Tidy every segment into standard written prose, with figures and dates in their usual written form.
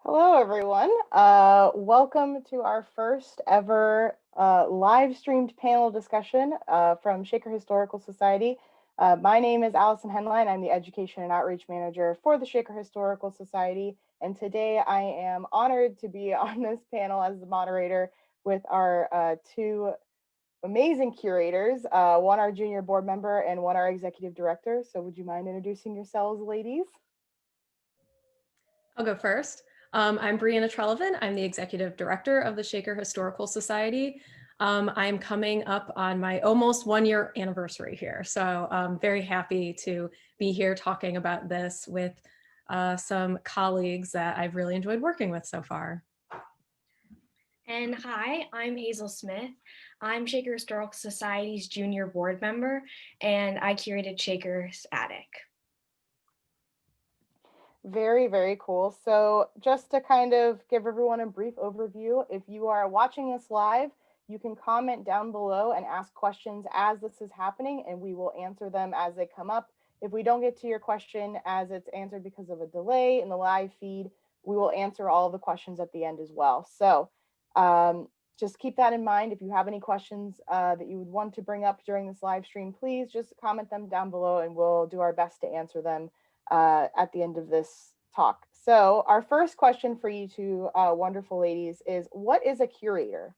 Hello, everyone. Welcome to our first ever live streamed panel discussion from Shaker Historical Society. My name is Allison Henline. I'm the Education and Outreach Manager for the Shaker Historical Society. And today I am honored to be on this panel as the moderator with our two amazing curators, one our junior board member and one our executive director. So would you mind introducing yourselves, ladies? I'll go first. I'm Brianna Treleven. I'm the executive director of the Shaker Historical Society. I'm coming up on my almost 1 year anniversary here. So I'm very happy to be here talking about this with some colleagues that I've really enjoyed working with so far. And hi, I'm Hazel Smith. I'm Shaker Historical Society's junior board member, and I curated Shaker's Attic. Very, very cool. So just to kind of give everyone a brief overview, if you are watching this live, you can comment down below and ask questions as this is happening, and we will answer them as they come up. If we don't get to your question as it's answered because of a delay in the live feed, we will answer all of the questions at the end as well. So just keep that in mind. If you have any questions that you would want to bring up during this live stream, please just comment them down below and we'll do our best to answer them at the end of this talk. So our first question for you two wonderful ladies is, what is a curator?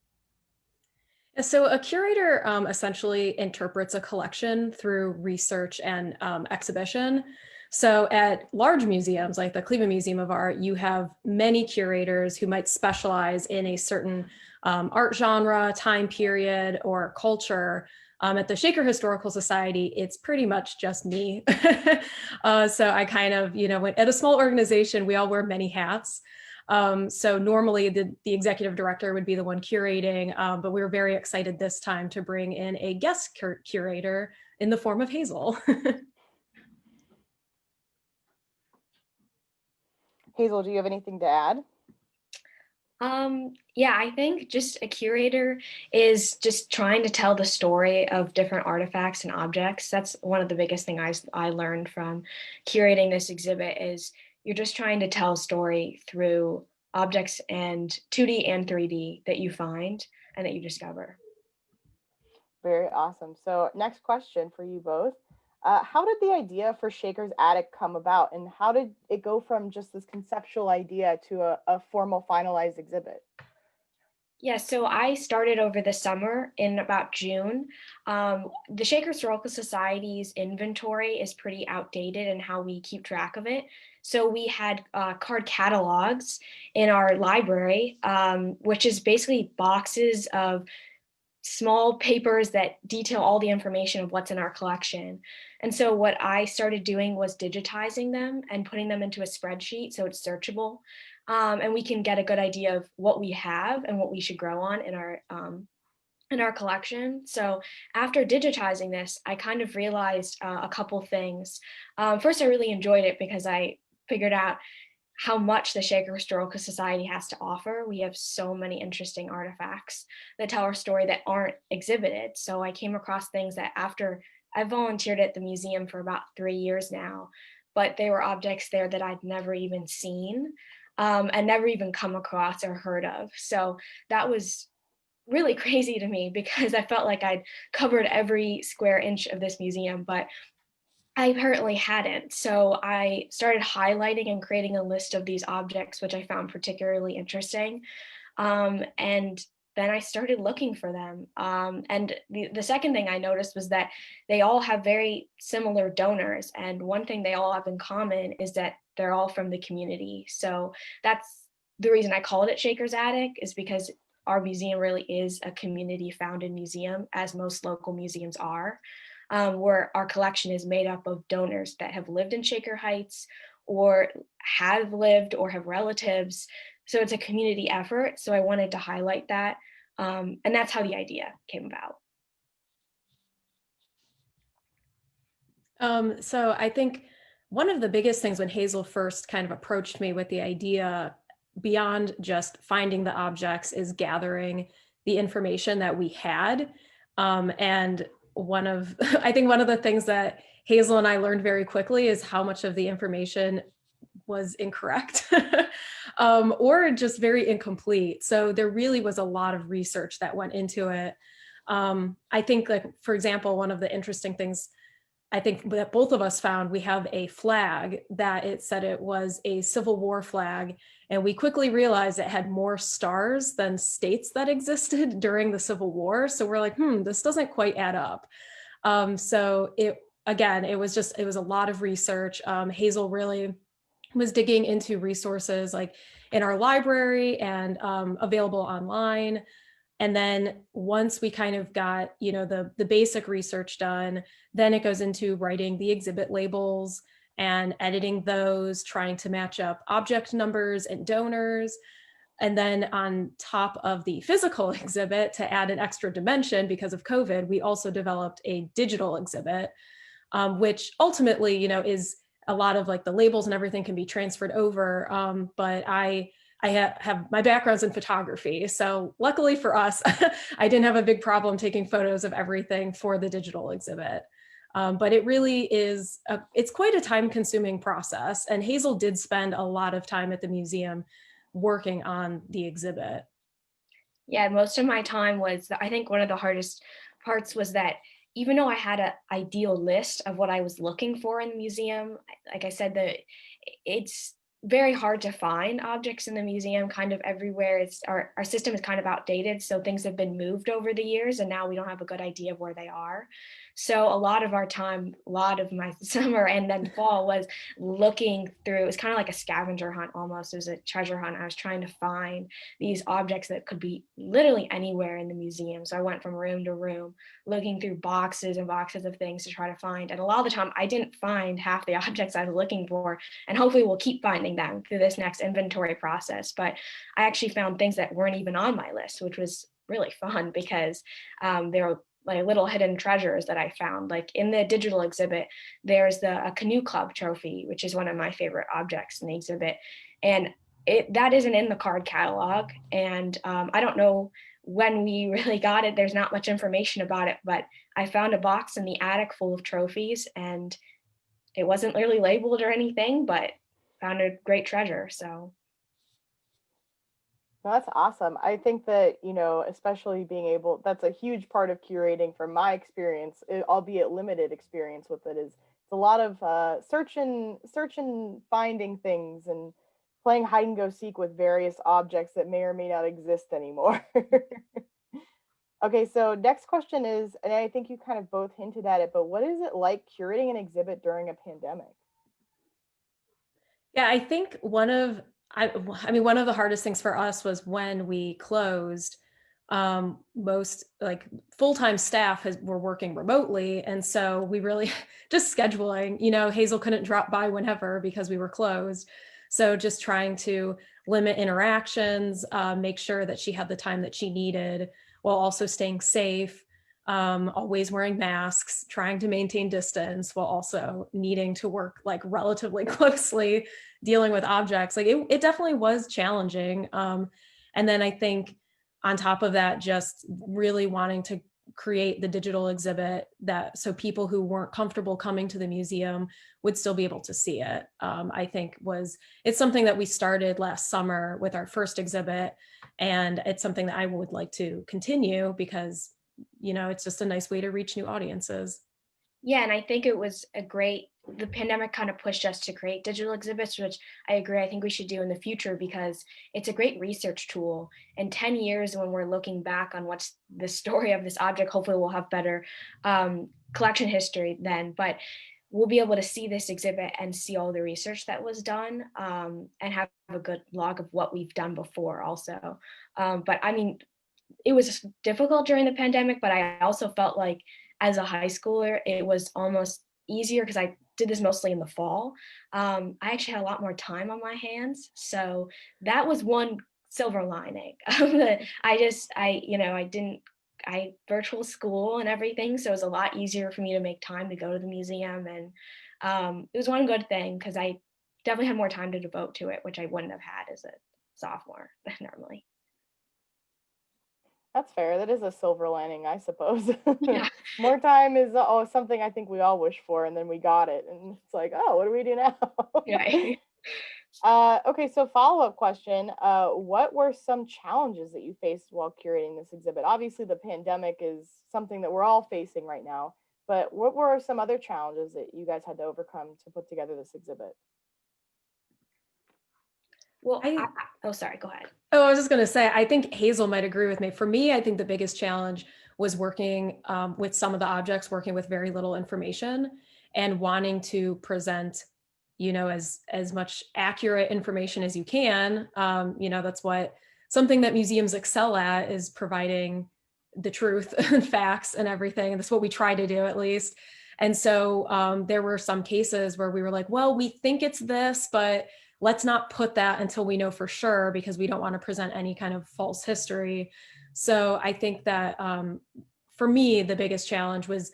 So a curator essentially interprets a collection through research and exhibition. So at large museums like the Cleveland Museum of Art, you have many curators who might specialize in a certain art genre, time period, or culture. At the Shaker Historical Society, it's pretty much just me. So I kind of, at a small organization, we all wear many hats. So normally the executive director would be the one curating, but we were very excited this time to bring in a guest curator in the form of Hazel. Hazel, do you have anything to add? Yeah, I think just a curator is just trying to tell the story of different artifacts and objects. That's one of the biggest things I learned from curating this exhibit is you're just trying to tell a story through objects and 2D and 3D that you find and that you discover. Very awesome. So next question for you both. How did the idea for Shaker's Attic come about, and how did it go from just this conceptual idea to a formal finalized exhibit? Yeah, so I started over the summer in about June. The Shaker Historical Society's inventory is pretty outdated in how we keep track of it. So we had card catalogs in our library, which is basically boxes of small papers that detail all the information of what's in our collection. And so what I started doing was digitizing them and putting them into a spreadsheet so it's searchable. And we can get a good idea of what we have and what we should grow on in our collection. So after digitizing this, I kind of realized a couple things. First, I really enjoyed it because I figured out how much the Shaker Historical Society has to offer. We have so many interesting artifacts that tell our story that aren't exhibited. So I came across things that after I volunteered at the museum for about 3 years now, but they were objects there that I'd never even seen and never even come across or heard of. So that was really crazy to me because I felt like I'd covered every square inch of this museum, but I apparently hadn't. So I started highlighting and creating a list of these objects, which I found particularly interesting. And then I started looking for them. And the second thing I noticed was that they all have very similar donors. And one thing they all have in common is that they're all from the community. So that's the reason I called it Shaker's Attic, is because our museum really is a community founded museum, as most local museums are. Where our collection is made up of donors that have lived in Shaker Heights or have lived or have relatives. So it's a community effort. So I wanted to highlight that. And that's how the idea came about. So I think one of the biggest things when Hazel first kind of approached me with the idea, beyond just finding the objects, is gathering the information that we had. And I think one of the things that Hazel and I learned very quickly is how much of the information was incorrect or just very incomplete. So there really was a lot of research that went into it. I think, like, for example, one of the interesting things I think that both of us found, we have a flag that it said it was a Civil War flag. And we quickly realized it had more stars than states that existed during the Civil War. So we're like, this doesn't quite add up. So it was a lot of research. Hazel really was digging into resources like in our library and available online. And then once we kind of got, the basic research done, then it goes into writing the exhibit labels and editing those, trying to match up object numbers and donors. And then on top of the physical exhibit, to add an extra dimension because of COVID, we also developed a digital exhibit, which ultimately, is a lot of like the labels and everything can be transferred over. But I have my background's in photography. So luckily for us, I didn't have a big problem taking photos of everything for the digital exhibit. But it really is, it's quite a time consuming process. And Hazel did spend a lot of time at the museum working on the exhibit. Yeah, most of my time was, I think one of the hardest parts was that even though I had an ideal list of what I was looking for in the museum, like I said, it's very hard to find objects in the museum kind of everywhere. Our system is kind of outdated, so things have been moved over the years and now we don't have a good idea of where they are. So a lot of our time, a lot of my summer and then fall was looking through. It was kind of like a scavenger hunt almost. It was a treasure hunt. I was trying to find these objects that could be literally anywhere in the museum. So I went from room to room looking through boxes and boxes of things to try to find. And a lot of the time I didn't find half the objects I was looking for, and hopefully we'll keep finding them through this next inventory process. But I actually found things that weren't even on my list, which was really fun because there were like little hidden treasures that I found. Like in the digital exhibit, there's a canoe club trophy, which is one of my favorite objects in the exhibit. And that isn't in the card catalog. And I don't know when we really got it. There's not much information about it, but I found a box in the attic full of trophies, and it wasn't really labeled or anything, but found a great treasure. So No, that's awesome. I think that, especially being able, that's a huge part of curating from my experience, albeit limited experience with it, is it's a lot of searching, finding things and playing hide and go seek with various objects that may or may not exist anymore. Okay, so next question is, and I think you kind of both hinted at it, but what is it like curating an exhibit during a pandemic? Yeah, I think one of the hardest things for us was when we closed. Most like full-time staff were working remotely, and so we really just scheduling. Hazel couldn't drop by whenever because we were closed, so just trying to limit interactions, make sure that she had the time that she needed, while also staying safe. Always wearing masks, trying to maintain distance while also needing to work like relatively closely, dealing with objects. Like it definitely was challenging. And then I think on top of that, just really wanting to create the digital exhibit so people who weren't comfortable coming to the museum would still be able to see it. I think it's something that we started last summer with our first exhibit, and it's something that I would like to continue because it's just a nice way to reach new audiences. yeah, and I think it was the pandemic kind of pushed us to create digital exhibits, which I agree, I think we should do in the future because it's a great research tool. In 10 years, when we're looking back on what's the story of this object, hopefully we'll have better collection history then, but we'll be able to see this exhibit and see all the research that was done and have a good log of what we've done before also. But I mean, it was difficult during the pandemic, but I also felt like as a high schooler, it was almost easier because I did this mostly in the fall. I actually had a lot more time on my hands. So that was one silver lining. I virtual school and everything. So it was a lot easier for me to make time to go to the museum. And it was one good thing because I definitely had more time to devote to it, which I wouldn't have had as a sophomore normally. That's fair. That is a silver lining, I suppose. Yeah. More time is something I think we all wish for, and then we got it, and it's like, oh, what do we do now? Right. Okay, so follow-up question. What were some challenges that you faced while curating this exhibit? Obviously, the pandemic is something that we're all facing right now, but what were some other challenges that you guys had to overcome to put together this exhibit? Well, I oh, sorry, go ahead. Oh, I was just going to say, I think Hazel might agree with me. For me, I think the biggest challenge was working with some of the objects, working with very little information and wanting to present, as much accurate information as you can. That's what something that museums excel at, is providing the truth and facts and everything. And that's what we try to do, at least. And so there were some cases where we were like, well, we think it's this, but let's not put that until we know for sure, because we don't want to present any kind of false history. So I think that for me, the biggest challenge was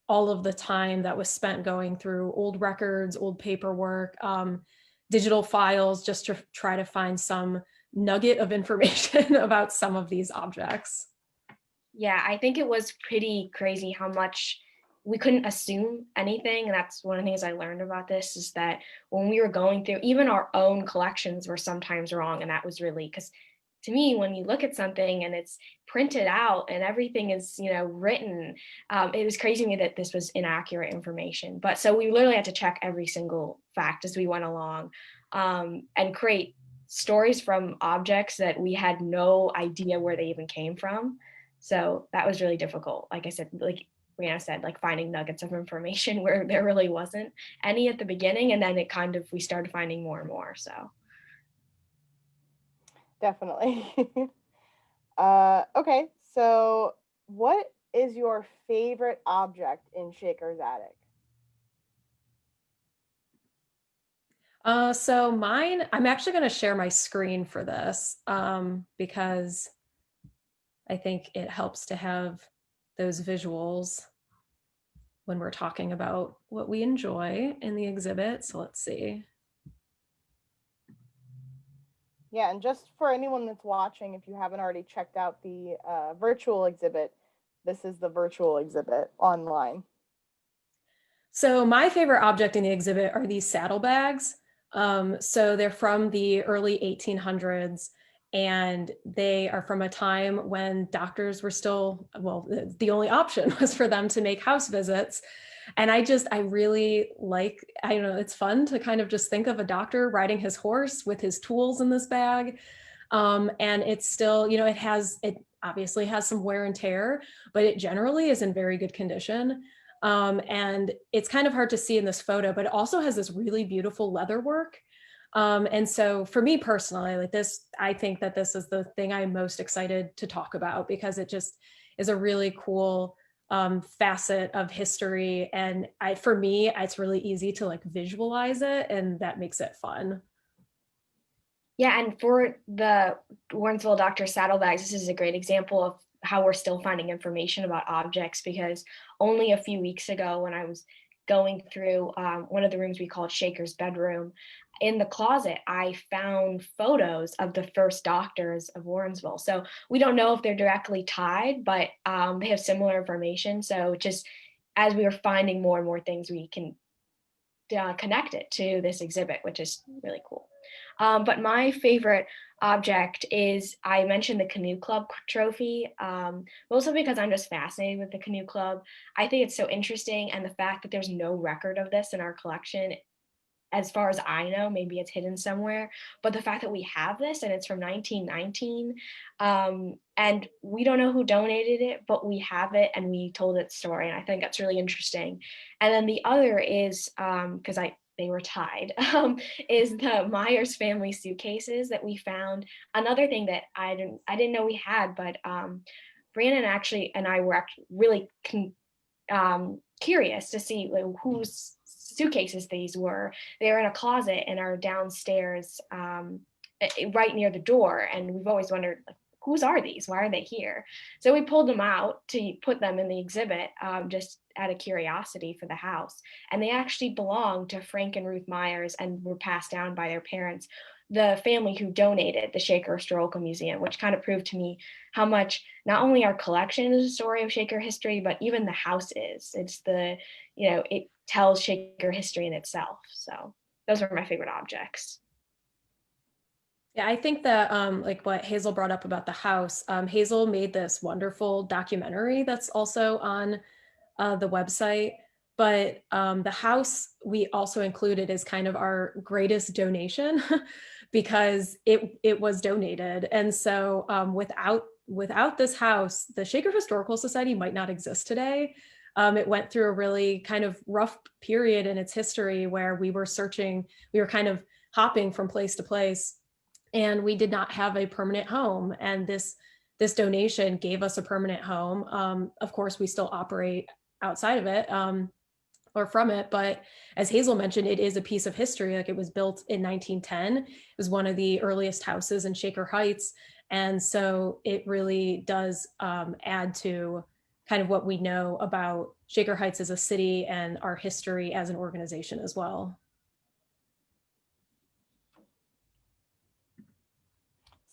all of the time that was spent going through old records, old paperwork, digital files, just to try to find some nugget of information about some of these objects. Yeah, I think it was pretty crazy how much we couldn't assume anything. And that's one of the things I learned about this, is that when we were going through, even our own collections were sometimes wrong. And that was really, because to me, when you look at something and it's printed out and everything is, written, it was crazy to me that this was inaccurate information. But so we literally had to check every single fact as we went along, and create stories from objects that we had no idea where they even came from. So that was really difficult. Like I said, like Brianna said, like finding nuggets of information where there really wasn't any at the beginning. And then we started finding more and more. So Definitely. Okay, so what is your favorite object in Shaker's attic? So mine, I'm actually going to share my screen for this because I think it helps to have those visuals when we're talking about what we enjoy in the exhibit. So let's see. Yeah, and just for anyone that's watching, if you haven't already checked out the virtual exhibit, this is the virtual exhibit online. So my favorite object in the exhibit are these saddlebags. So they're from the early 1800s, and they are from a time when doctors were still, well, the only option was for them to make house visits. And I really like, I don't know, it's fun to kind of just think of a doctor riding his horse with his tools in this bag. And it's still, it obviously has some wear and tear, but it generally is in very good condition. And it's kind of hard to see in this photo, but it also has this really beautiful leather work. And so for me personally, like this, I think that this is the thing I'm most excited to talk about, because it just is a really cool facet of history. And for me, it's really easy to like visualize it, and that makes it fun. yeah, and for the Warrensville Doctor saddlebags, this is a great example of how we're still finding information about objects, because only a few weeks ago, when I was going through one of the rooms we called Shaker's bedroom, in the closet, I found photos of the first doctors of Warrensville. So we don't know if they're directly tied, but they have similar information. So just as we were finding more and more things, we can connect it to this exhibit, which is really cool. But my favorite object is, I mentioned the Canoe Club trophy, mostly because I'm just fascinated with the Canoe Club. I think it's so interesting, and the fact that there's no record of this in our collection, as far as I know, maybe it's hidden somewhere, but the fact that we have this and it's from 1919, and we don't know who donated it, but we have it and we told its story, and I think that's really interesting. And then the other is, because they were tied, is the Myers family suitcases that we found. Another thing that I didn't know we had, but Brandon actually and I were really curious to see like, whose suitcases these were. They were in a closet and are downstairs, right near the door. And we've always wondered, like, whose are these? Why are they here? So we pulled them out to put them in the exhibit, just out of curiosity for the house. And they actually belong to Frank and Ruth Myers and were passed down by their parents, the family who donated the Shaker Historical Museum, which kind of proved to me how much not only our collection is a story of Shaker history, but even the house is. It tells Shaker history in itself. So those are my favorite objects. Yeah, I think that like what Hazel brought up about the house, Hazel made this wonderful documentary that's also on the website. But the house we also included as kind of our greatest donation because it was donated. And so without this house, the Shaker Historical Society might not exist today. It went through a really kind of rough period in its history where we were searching, we were kind of hopping from place to place, and we did not have a permanent home. And this donation gave us a permanent home. Of course, we still operate outside of it, or from it, but as Hazel mentioned, it is a piece of history. Like, it was built in 1910. It was one of the earliest houses in Shaker Heights, and so it really does add to kind of what we know about Shaker Heights as a city and our history as an organization as well.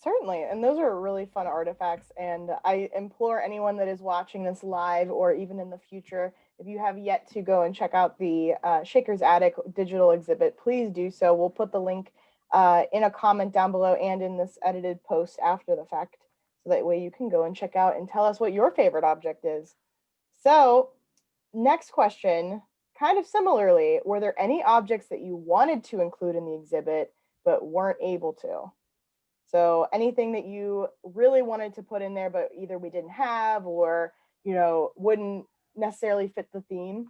Certainly, and those are really fun artifacts, and I implore anyone that is watching this live or even in the future, if you have yet to go and check out the Shaker's Attic digital exhibit, please do so. We'll put the link in a comment down below and in this edited post after the fact, so that way you can go and check out and tell us what your favorite object is. So next question, kind of similarly, were there any objects that you wanted to include in the exhibit but weren't able to? So anything that you really wanted to put in there, but either we didn't have or, wouldn't necessarily fit the theme?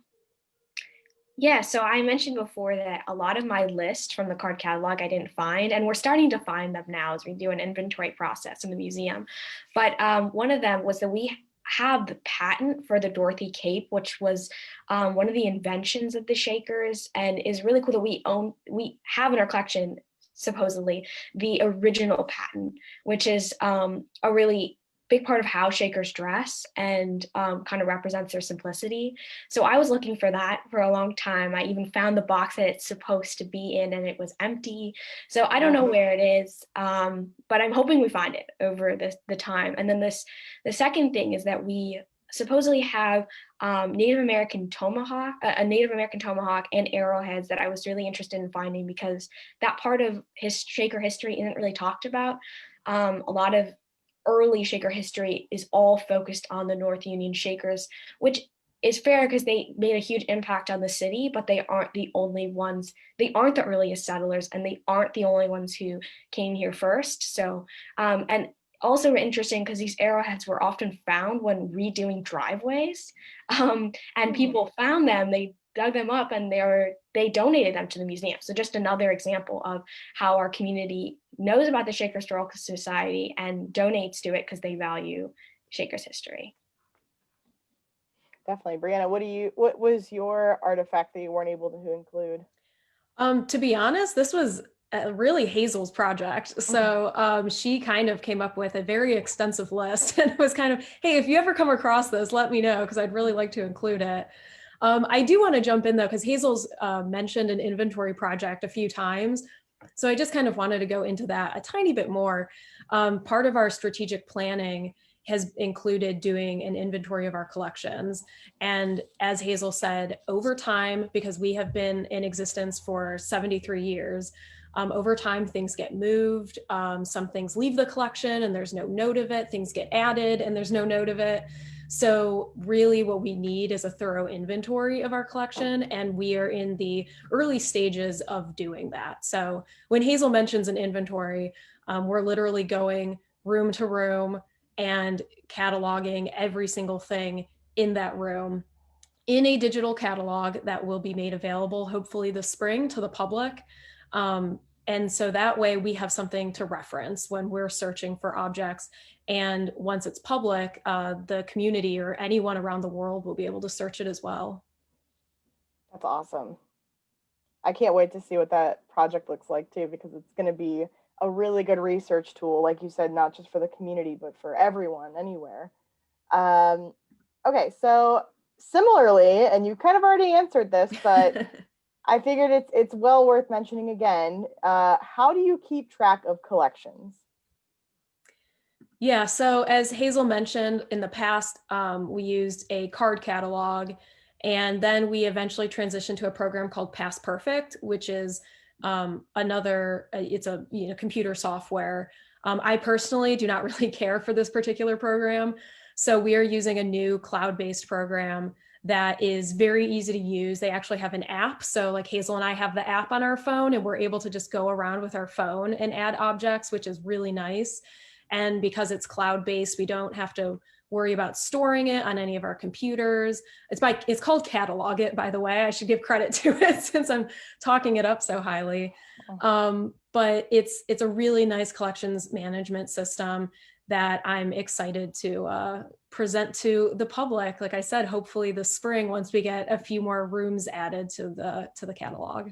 Yeah, so I mentioned before that a lot of my list from the card catalog I didn't find, and we're starting to find them now as we do an inventory process in the museum. But one of them was that we have the patent for the Dorothy Cape, which was one of the inventions of the Shakers, and is really cool that we have in our collection, supposedly, the original patent, which is a really big part of how Shakers dress and kind of represents their simplicity. So I was looking for that for a long time. I even found the box that it's supposed to be in, and it was empty. So I don't know where it is, but I'm hoping we find it over the time. And then the second thing is that we supposedly have a Native American tomahawk and arrowheads that I was really interested in finding, because that part of his Shaker history isn't really talked about. A lot of early Shaker history is all focused on the North Union Shakers, which is fair because they made a huge impact on the city, but they aren't the only ones. They aren't the earliest settlers, and they aren't the only ones who came here first. So, and also interesting because these arrowheads were often found when redoing driveways, and people found them. They dug them up and they donated them to the museum. So just another example of how our community knows about the Shaker Historical Society and donates to it because they value Shaker's history. Definitely. Brianna, what was your artifact that you weren't able to include? To be honest, this was really Hazel's project. So she kind of came up with a very extensive list and was kind of, hey, if you ever come across this, let me know, because I'd really like to include it. I do want to jump in though, because Hazel's mentioned an inventory project a few times. So I just kind of wanted to go into that a tiny bit more. Part of our strategic planning has included doing an inventory of our collections. And as Hazel said, over time, because we have been in existence for 73 years, over time, things get moved. Some things leave the collection and there's no note of it. Things get added and there's no note of it. So really what we need is a thorough inventory of our collection, and we are in the early stages of doing that. So when Hazel mentions an inventory, we're literally going room to room and cataloging every single thing in that room in a digital catalog that will be made available hopefully this spring to the public. And so that way we have something to reference when we're searching for objects. And once it's public, the community or anyone around the world will be able to search it as well. That's awesome. I can't wait to see what that project looks like too, because it's going to be a really good research tool, like you said, not just for the community, but for everyone, anywhere. Okay, so similarly, and you kind of already answered this, but I figured it's well worth mentioning again. How do you keep track of collections? Yeah, so as Hazel mentioned, in the past, we used a card catalog, and then we eventually transitioned to a program called Past Perfect, which is it's a computer software. I personally do not really care for this particular program. So we are using a new cloud-based program that is very easy to use. They actually have an app. So like Hazel and I have the app on our phone, and we're able to just go around with our phone and add objects, which is really nice. And because it's cloud-based, we don't have to worry about storing it on any of our computers. It's called Catalog It, by the way. I should give credit to it since I'm talking it up so highly. But it's a really nice collections management system that I'm excited to present to the public. Like I said, hopefully this spring, once we get a few more rooms added to the catalog.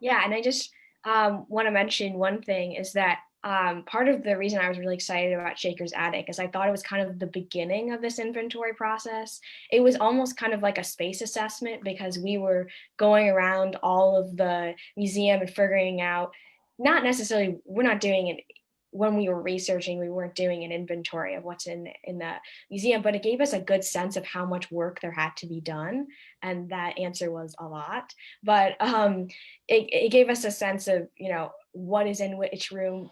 Yeah, and I just want to mention one thing is that part of the reason I was really excited about Shaker's Attic is I thought it was kind of the beginning of this inventory process. It was almost kind of like a space assessment because we were going around all of the museum and figuring out, not necessarily, we're not doing it when we were researching, we weren't doing an inventory of what's in the museum, but it gave us a good sense of how much work there had to be done. And that answer was a lot. But it gave us a sense of, what is in which room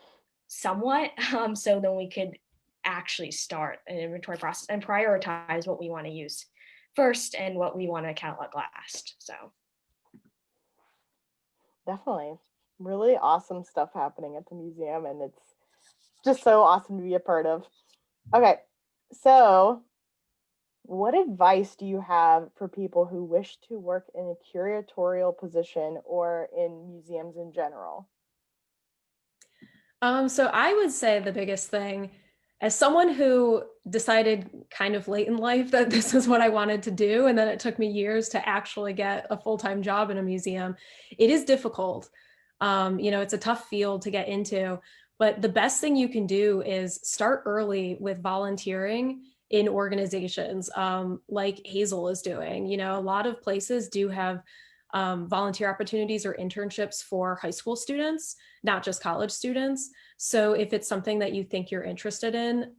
somewhat. So then we could actually start an inventory process and prioritize what we want to use first and what we want to catalog last. So. Definitely. Really awesome stuff happening at the museum, and it's just so awesome to be a part of. Okay, so what advice do you have for people who wish to work in a curatorial position or in museums in general? So I would say the biggest thing, as someone who decided kind of late in life that this is what I wanted to do, and then it took me years to actually get a full-time job in a museum, it is difficult. It's a tough field to get into, but the best thing you can do is start early with volunteering in organizations like Hazel is doing. A lot of places do have volunteer opportunities or internships for high school students, not just college students. So if it's something that you think you're interested in,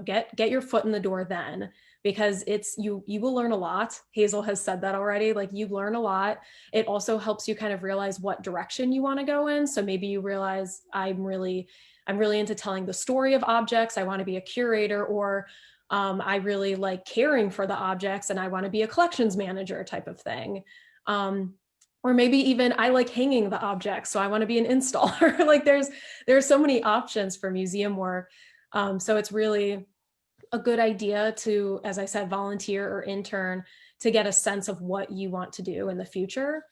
get your foot in the door then, because you will learn a lot. Hazel has said that already, like you learn a lot. It also helps you kind of realize what direction you want to go in. So maybe you realize I'm really into telling the story of objects. I want to be a curator, or I really like caring for the objects and I want to be a collections manager type of thing. Or maybe even I like hanging the objects, so I want to be an installer. Like there's so many options for museum work. So it's really a good idea to, as I said, volunteer or intern to get a sense of what you want to do in the future.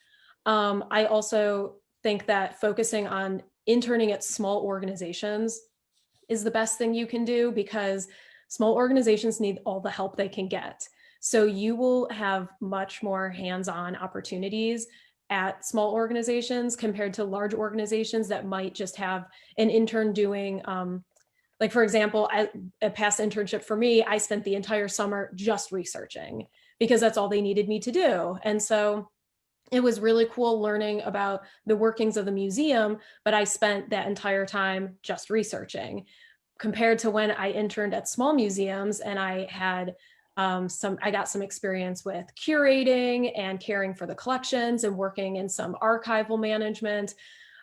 I also think that focusing on interning at small organizations is the best thing you can do, because small organizations need all the help they can get. So you will have much more hands-on opportunities at small organizations compared to large organizations that might just have an intern doing, like for example, a past internship for me, I spent the entire summer just researching because that's all they needed me to do. And so it was really cool learning about the workings of the museum, but I spent that entire time just researching, compared to when I interned at small museums and I had I got some experience with curating and caring for the collections and working in some archival management.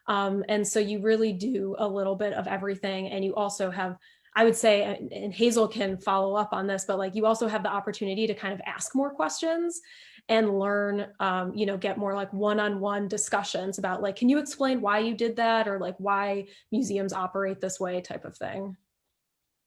And so you really do a little bit of everything. And you also have, I would say, and Hazel can follow up on this, but like you also have the opportunity to kind of ask more questions and learn, get more like one-on-one discussions about like, can you explain why you did that? Or like why museums operate this way type of thing.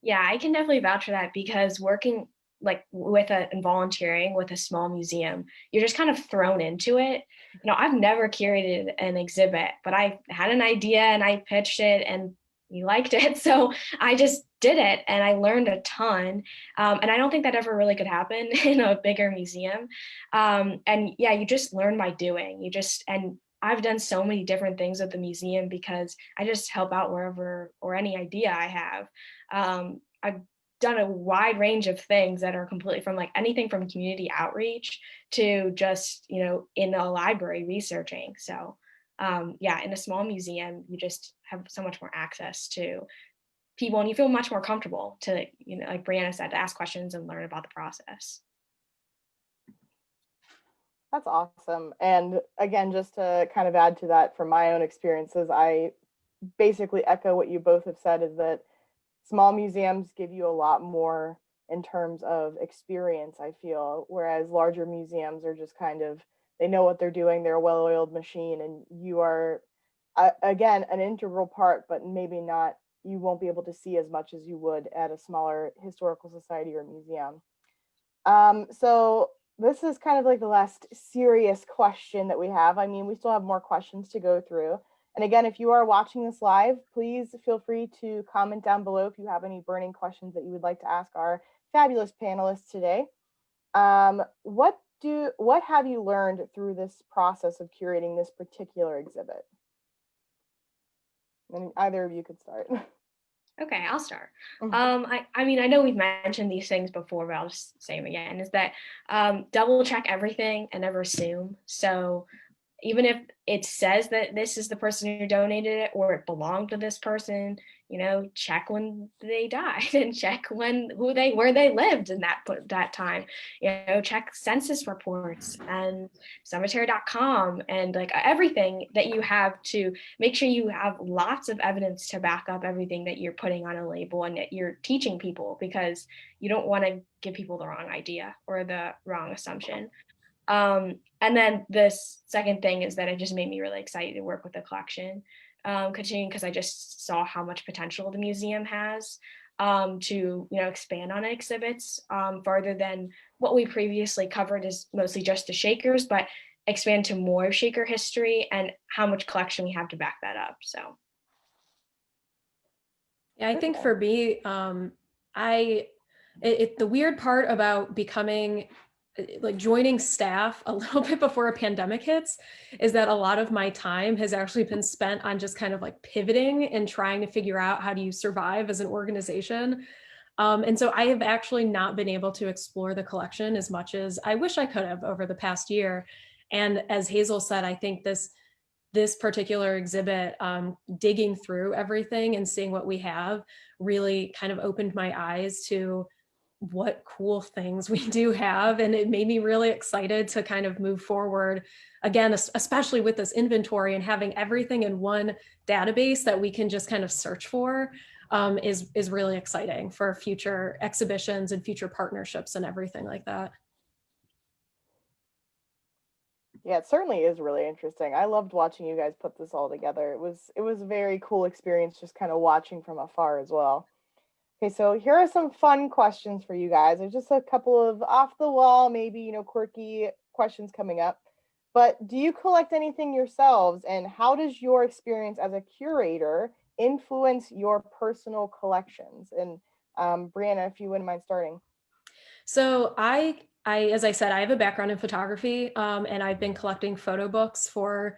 Yeah, I can definitely vouch for that because working like with and volunteering with a small museum, you're just kind of thrown into it. I've never curated an exhibit, but I had an idea and I pitched it and you liked it. So I just did it and I learned a ton. And I don't think that ever really could happen in a bigger museum. And yeah, you just learn by doing. And I've done so many different things at the museum because I just help out wherever or any idea I have. I've done a wide range of things that are completely from like anything from community outreach to just, in a library researching. So yeah, in a small museum, you just have so much more access to people and you feel much more comfortable to, like Brianna said, to ask questions and learn about the process. That's awesome. And again, just to kind of add to that from my own experiences, I basically echo what you both have said, is that small museums give you a lot more in terms of experience, I feel, whereas larger museums are just kind of, they know what they're doing, they're a well-oiled machine, and you are, again, an integral part, but maybe not, you won't be able to see as much as you would at a smaller historical society or museum. So this is kind of like the last serious question that we have. I mean, we still have more questions to go through. And again, if you are watching this live, please feel free to comment down below if you have any burning questions that you would like to ask our fabulous panelists today. What have you learned through this process of curating this particular exhibit? And either of you could start. Okay, I'll start. I mean, I know we've mentioned these things before, but I'll just say them again, is that double check everything and never assume. So even if it says that this is the person who donated it or it belonged to this person, check when they died and check where they lived in that time. Check census reports and cemetery.com and like everything that you have to make sure you have lots of evidence to back up everything that you're putting on a label and that you're teaching people, because you don't want to give people the wrong idea or the wrong assumption. And then this second thing is that it just made me really excited to work with the collection, continuing, because I just saw how much potential the museum has to expand on exhibits farther than what we previously covered is mostly just the Shakers, but expand to more Shaker history and how much collection we have to back that up. So yeah, I think for me, the weird part about becoming like joining staff a little bit before a pandemic hits is that a lot of my time has actually been spent on just kind of like pivoting and trying to figure out how do you survive as an organization. And so I have actually not been able to explore the collection as much as I wish I could have over the past year. And as Hazel said, I think this particular exhibit, digging through everything and seeing what we have really kind of opened my eyes to what cool things we do have. And it made me really excited to kind of move forward again, especially with this inventory and having everything in one database that we can just kind of search for, is really exciting for future exhibitions and future partnerships and everything like that. Yeah, it certainly is really interesting. I loved watching you guys put this all together. It was a very cool experience just kind of watching from afar as well. Okay, so here are some fun questions for you guys. There's just a couple of off the wall, maybe, quirky questions coming up. But do you collect anything yourselves, and how does your experience as a curator influence your personal collections? And Brianna, if you wouldn't mind starting. So as I said, I have a background in photography, and I've been collecting photo books for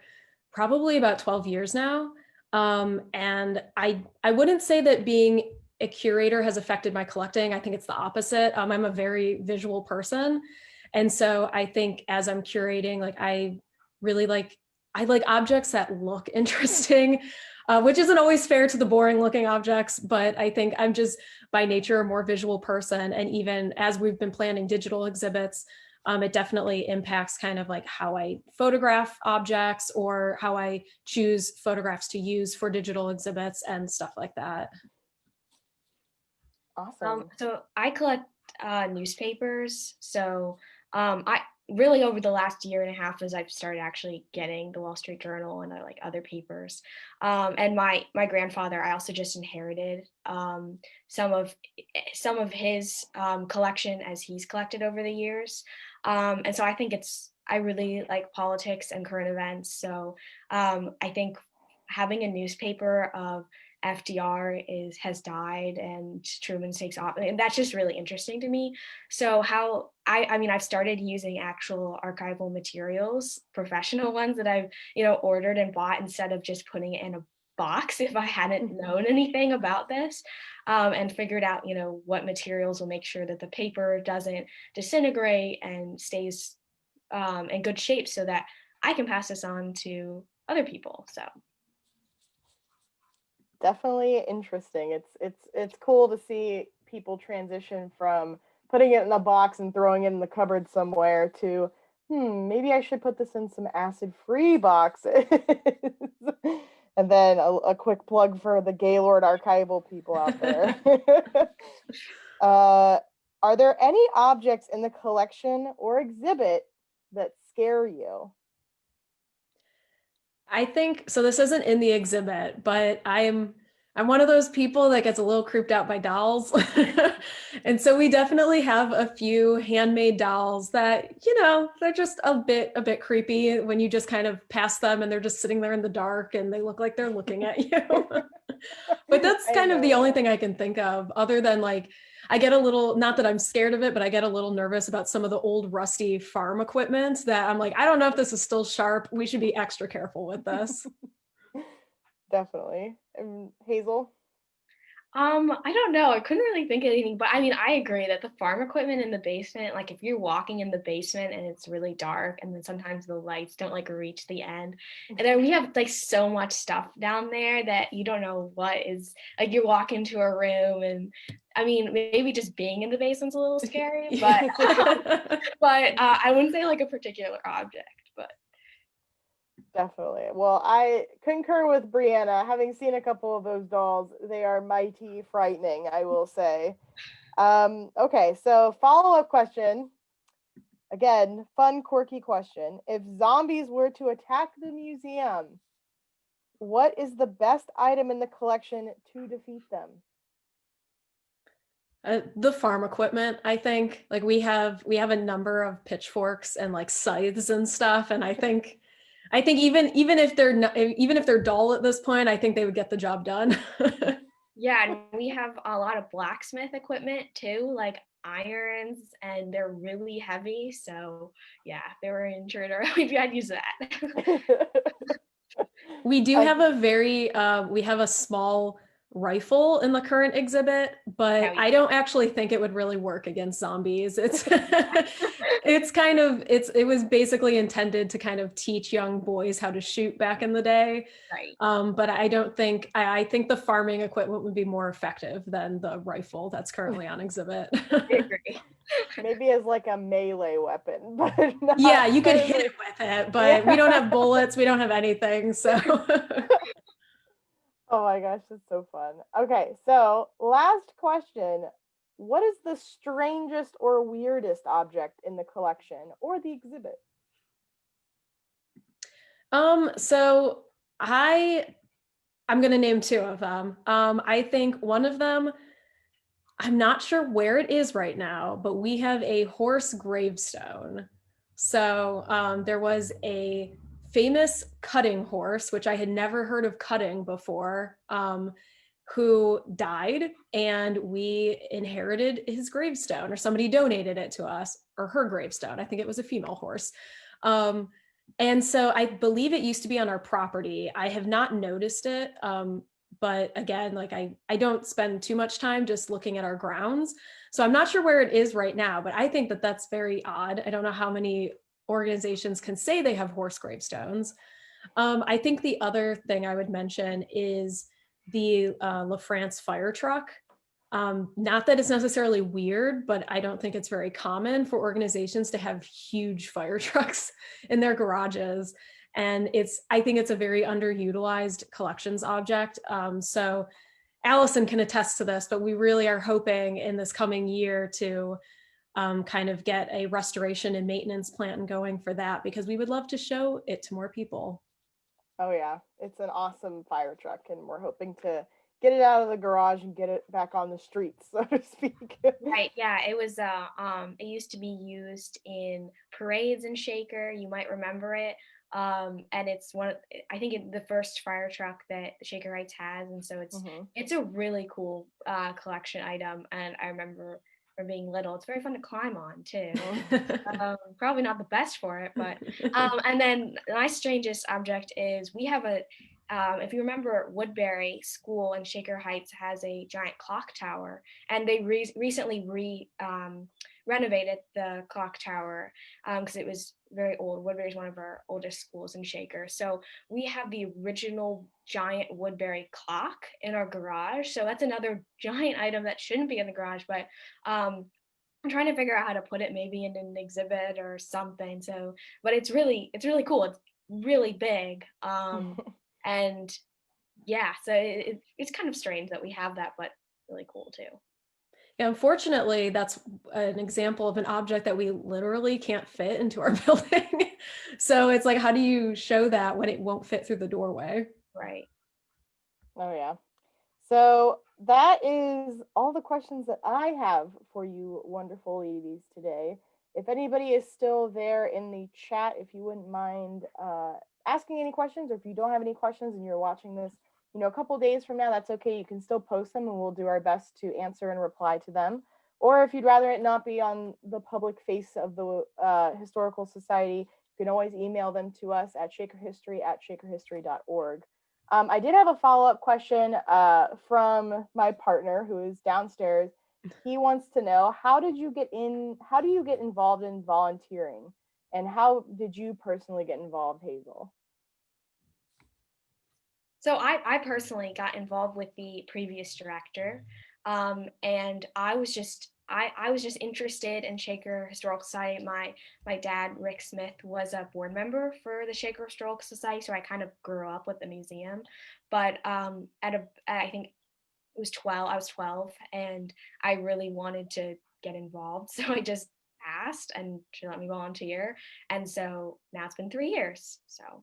probably about 12 years now. And I wouldn't say that being a curator has affected my collecting. I think it's the opposite. I'm a very visual person. And so I think as I'm curating, like I like objects that look interesting, which isn't always fair to the boring looking objects, but I think I'm just by nature a more visual person. And even as we've been planning digital exhibits, it definitely impacts kind of like how I photograph objects or how I choose photographs to use for digital exhibits and stuff like that. Awesome. So I collect newspapers. So I really over the last year and a half as I've started actually getting the Wall Street Journal and like other papers. And my grandfather, I also just inherited some of his collection as he's collected over the years. And so I think I really like politics and current events. So I think having a newspaper of FDR has died and Truman takes off, and that's just really interesting to me. So how I mean I've started using actual archival materials, professional ones that I've ordered and bought instead of just putting it in a box if I hadn't known anything about this, and figured out what materials will make sure that the paper doesn't disintegrate and stays in good shape so that I can pass this on to other people. So Definitely interesting. It's cool to see people transition from putting it in a box and throwing it in the cupboard somewhere to Maybe I should put this in some acid-free boxes. And then a quick plug for the Gaylord archival people out there. Are there any objects in the collection or exhibit that scare you? I think so. This isn't in the exhibit, but I'm one of those people that gets a little creeped out by dolls. And so we definitely have a few handmade dolls that, they're just a bit creepy when you just kind of pass them and they're just sitting there in the dark and they look like they're looking at you. But that's I kind of know the only that. thing I can think of, other than like, I get a little, not that I'm scared of it, but I get a little nervous about some of the old rusty farm equipment that I'm like, I don't know if this is still sharp. We should be extra careful with this. Definitely. Hazel? I don't know. I couldn't really think of anything, but I mean, I agree that the farm equipment in the basement, like if you're walking in the basement and it's really dark, and then sometimes the lights don't like reach the end, and then we have like so much stuff down there that you don't know what is like. You walk into a room, and I mean, maybe just being in the basement's a little scary, but I wouldn't say like a particular object, but. Definitely. Well, I concur with Brianna. Having seen a couple of those dolls, they are mighty frightening, I will say. Okay, so follow-up question. Again, fun, quirky question. If zombies were to attack the museum, what is the best item in the collection to defeat them? The farm equipment, I think. Like we have a number of pitchforks and like scythes and stuff, and I think even if they're not, even if they're dull at this point, I think they would get the job done. Yeah, and we have a lot of blacksmith equipment too, like irons, and they're really heavy. So yeah, if they were an intruder, I'd use that. We do I have we have a small rifle in the current exhibit, Yeah, but we I don't actually think it would really work against zombies. It was basically intended to kind of teach young boys how to shoot back in the day. right. But I don't think, I think the farming equipment would be more effective than the rifle that's currently on exhibit. I agree. maybe as like a melee weapon, but not Yeah, you could hit certainly. it with it, but we don't Yeah. have bullets, we don't have anything. So Oh my gosh, that's so fun. Okay, so last question. What is the strangest or weirdest object in the collection or the exhibit? so I'm gonna name two of them. I think one of them, I'm not sure where it is right now, but we have a horse gravestone. So there was a famous cutting horse, which I had never heard of cutting before, who died, and we inherited his gravestone, or somebody donated it to us, or her gravestone. I think it was a female horse. Um, and so I believe it used to be on our property. I have not noticed it. But again, like I don't spend too much time just looking at our grounds. So I'm not sure where it is right now, but I think that that's very odd. I don't know how many organizations can say they have horse gravestones. I think the other thing I would mention is the La France fire truck. Not that it's necessarily weird, but I don't think it's very common for organizations to have huge fire trucks in their garages. And I think it's a very underutilized collections object. So Allison can attest to this, but we really are hoping in this coming year to kind of get a restoration and maintenance plan going for that, because we would love to show it to more people. Oh yeah, it's an awesome fire truck, and we're hoping to get it out of the garage and get it back on the streets, so to speak. Right, yeah, it was it used to be used in parades and Shaker, you might remember it. And it's I think the first fire truck that Shaker Heights has, and so Mhm. it's a really cool collection item. And I remember from being little, it's very fun to climb on too. Probably not the best for it, but and then my strangest object is we have a if you remember, Woodbury School in Shaker Heights has a giant clock tower, and they recently renovated the clock tower because it was very old. Woodbury is one of our oldest schools in Shaker, so we have the original giant Woodbury clock in our garage. So that's another giant item that shouldn't be in the garage, but I'm trying to figure out how to put it maybe in an exhibit or something. So, but it's really cool. It's really big. And yeah, so it's kind of strange that we have that, but really cool too. Yeah, unfortunately, that's an example of an object that we literally can't fit into our building. So it's like, how do you show that when it won't fit through the doorway? Right. Oh, yeah. So that is all the questions that I have for you wonderful ladies today. If anybody is still there in the chat, if you wouldn't mind asking any questions, or if you don't have any questions and you're watching this, a couple days from now, that's okay. You can still post them and we'll do our best to answer and reply to them. Or if you'd rather it not be on the public face of the Historical Society, you can always email them to us at shakerhistory@shakerhistory.org. I did have a follow-up question from my partner who is downstairs. He wants to know, how do you get involved in volunteering? And how did you personally get involved, Hazel? So I personally got involved with the previous director, and I was just interested in Shaker Historical Society. My dad, Rick Smith, was a board member for the Shaker Historical Society, so I kind of grew up with the museum. But I think it was 12. I was 12, and I really wanted to get involved, so I just asked, and she let me volunteer, and so now it's been 3 years. So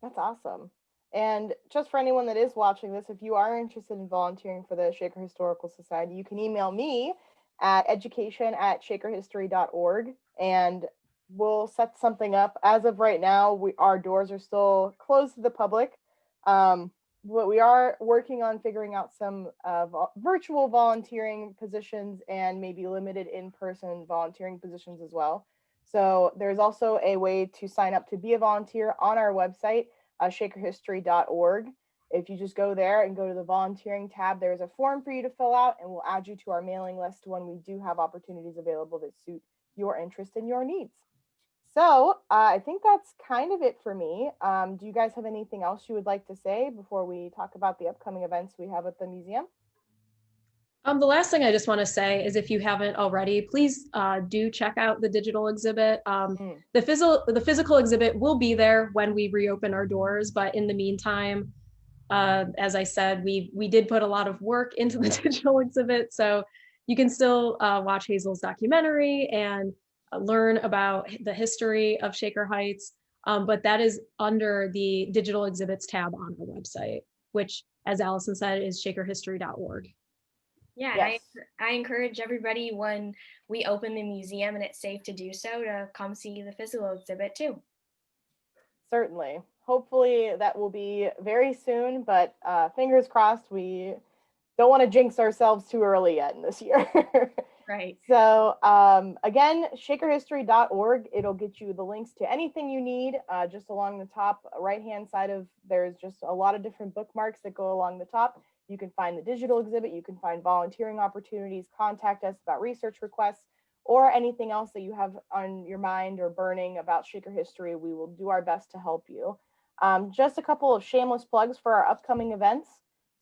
That's awesome. And just for anyone that is watching this, if you are interested in volunteering for the Shaker Historical Society, you can email me at education@shakerhistory.org and we'll set something up. As of right now, our doors are still closed to the public, but we are working on figuring out some virtual volunteering positions and maybe limited in-person volunteering positions as well. So there's also a way to sign up to be a volunteer on our website, shakerhistory.org. If you just go there and go to the volunteering tab, there's a form for you to fill out, and we'll add you to our mailing list when we do have opportunities available that suit your interest and your needs. So I think that's kind of it for me. Do you guys have anything else you would like to say before we talk about the upcoming events we have at the museum? The last thing I just want to say is, if you haven't already, please do check out the digital exhibit. The physical exhibit will be there when we reopen our doors, but in the meantime, as I said, we did put a lot of work into the digital exhibit, so you can still watch Hazel's documentary and learn about the history of Shaker Heights, but that is under the digital exhibits tab on our website, which, as Allison said, is shakerhistory.org. yeah, Yes. I encourage everybody, when we open the museum and it's safe to do so, to come see the physical exhibit too. Certainly. Hopefully that will be very soon, but fingers crossed. We don't want to jinx ourselves too early yet in this year. Right. So again, shakerhistory.org, it'll get you the links to anything you need. Just along the top right-hand side there's just a lot of different bookmarks that go along the top. You can find the digital exhibit, you can find volunteering opportunities, contact us about research requests, or anything else that you have on your mind or burning about Shaker history. We will do our best to help you. Just a couple of shameless plugs for our upcoming events.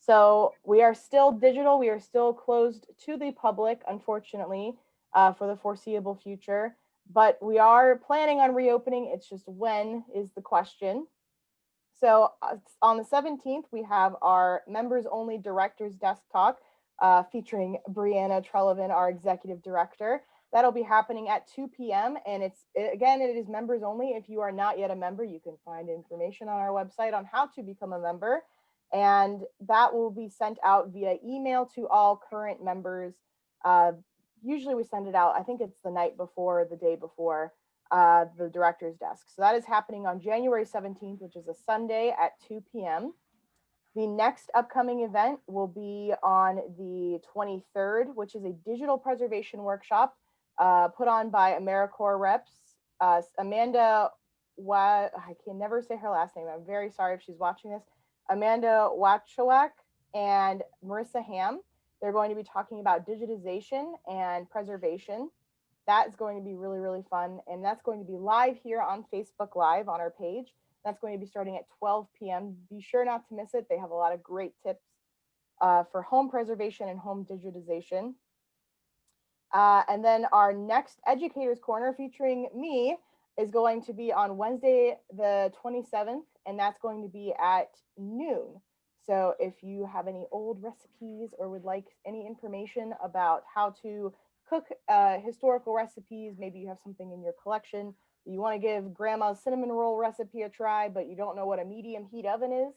So we are still digital. We are still closed to the public, unfortunately, for the foreseeable future. But we are planning on reopening. It's just when is the question. So on the 17th, we have our members only directors desk talk featuring Brianna Treleven, our executive director. That'll be happening at 2 p.m. And it is members only. If you are not yet a member, you can find information on our website on how to become a member. And that will be sent out via email to all current members. Usually we send it out, I think it's the night before, the day before the director's desk. So that is happening on January 17th, which is a Sunday at 2 p.m. The next upcoming event will be on the 23rd, which is a digital preservation workshop put on by AmeriCorps reps. Amanda, I can never say her last name. I'm very sorry if she's watching this. Amanda Wachowak and Marissa Ham. They're going to be talking about digitization and preservation. That's going to be really, really fun. And that's going to be live here on Facebook Live on our page. That's going to be starting at 12 p.m. Be sure not to miss it. They have a lot of great tips for home preservation and home digitization. And then our next Educators Corner featuring me is going to be on Wednesday, the 27th, and that's going to be at noon. So if you have any old recipes or would like any information about how to cook historical recipes, maybe you have something in your collection, you want to give grandma's cinnamon roll recipe a try, but you don't know what a medium heat oven is,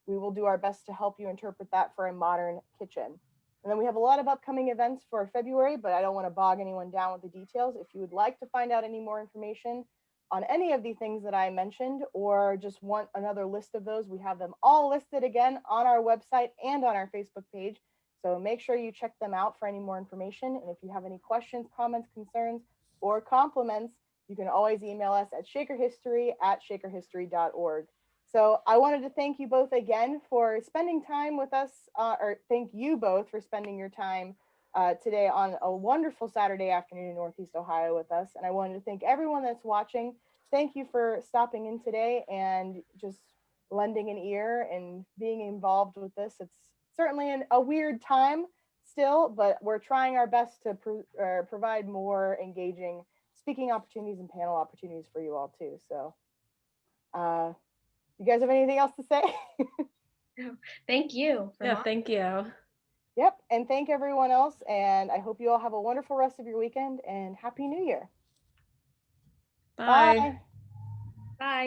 we will do our best to help you interpret that for a modern kitchen. And then we have a lot of upcoming events for February, but I don't want to bog anyone down with the details. If you would like to find out any more information on any of the things that I mentioned, or just want another list of those, we have them all listed again on our website and on our Facebook page. So make sure you check them out for any more information. And if you have any questions, comments, concerns, or compliments, you can always email us at shakerhistory@shakerhistory.org. So I wanted to thank you both again for spending time with us, or thank you both for spending your time today on a wonderful Saturday afternoon in Northeast Ohio with us. And I wanted to thank everyone that's watching. Thank you for stopping in today and just lending an ear and being involved with this. It's certainly a weird time still, but we're trying our best to provide more engaging speaking opportunities and panel opportunities for you all too. So you guys have anything else to say? Thank you. Yeah, thank you. Yep, and thank everyone else. And I hope you all have a wonderful rest of your weekend and Happy New Year. Bye. Bye. Bye.